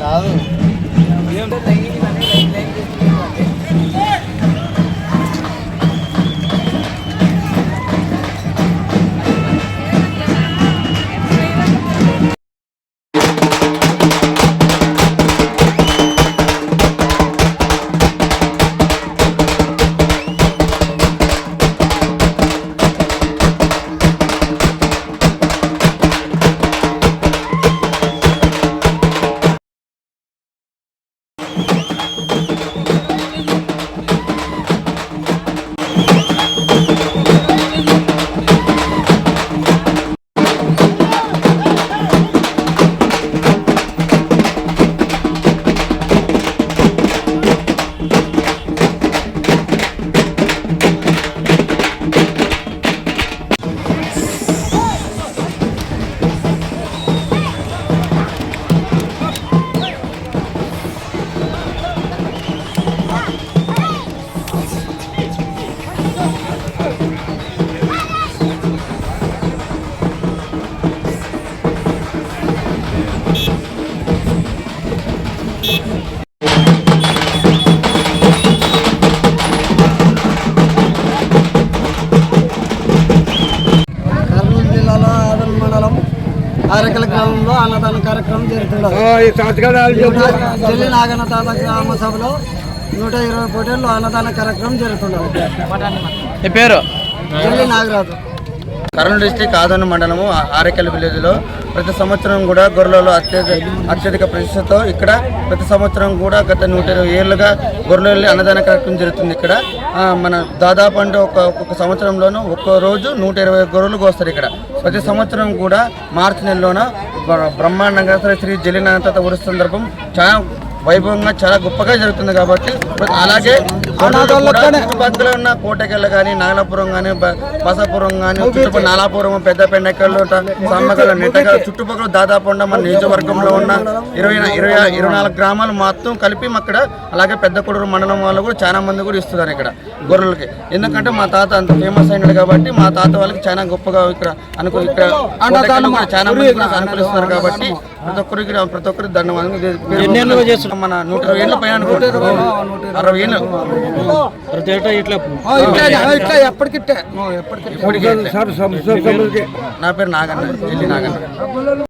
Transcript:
కాదు ఆరకల గ్రామంలో అన్నదాన కార్యక్రమం జరుగుతున్నది. జిల్లి నాగన్న తాత గ్రామ సభలో 120 పోటీల్లో అన్నదాన కార్యక్రమం జరుగుతున్నది. పేరు జిల్లి నాగరాజు. కర్నూలు డిస్టిక్ ఆదోని మండలము ఆరేకల్ విలేజ్లో ప్రతి సంవత్సరం కూడా గొర్రెలలో అత్యధిక ప్రతిష్టతో ఇక్కడ ప్రతి సంవత్సరం కూడా గత 120 ఏళ్ళుగా గొర్రెలు అన్నదాన కార్యక్రమం జరుగుతుంది. ఇక్కడ మన దాదాపు అంటే ఒక్కొక్క సంవత్సరంలోనూ ఒక్కో రోజు 120 గొర్రెలు కోస్తారు. ఇక్కడ ప్రతి సంవత్సరం కూడా మార్చి నెలలోన బ్రహ్మాండంగా శ్రీ జలినాథ ఊరి సందర్భం చాలా వైభవంగా చాలా గొప్పగా జరుగుతుంది. కాబట్టి అలాగే చుట్టుపక్కల ఉన్న కోటకెళ్ళ కానీ నాగలాపురం కానీ బసాపురం కానీ చుట్టుపక్కల నాలాపురం పెద్ద పెండకల్లు సమ్మగల నెట్టగల చుట్టుపక్కల దాదాపు ఉన్న మన నియోజకవర్గంలో ఉన్న 24 గ్రామాలు మొత్తం కలిపి అక్కడ అలాగే పెద్ద కొడూరు మండలం వాళ్ళు కూడా చాలా మంది కూడా ఇస్తున్నారు ఇక్కడ గొర్రెలకి. ఎందుకంటే మా తాత అంత ఫేమస్ అయినాడు కాబట్టి మా తాత వాళ్ళకి చాలా గొప్పగా ఇక్కడ ఇక్కడ చాలా మంది అనుకూలిస్తున్నారు. కాబట్టి ప్రతి ఒక్కరికి ధన్యవాదాలు. మన 120 ఏళ్ళ పైన 60 ఏళ్ళు నా పేరు నాగన్న, జిల్లి నాగన్న.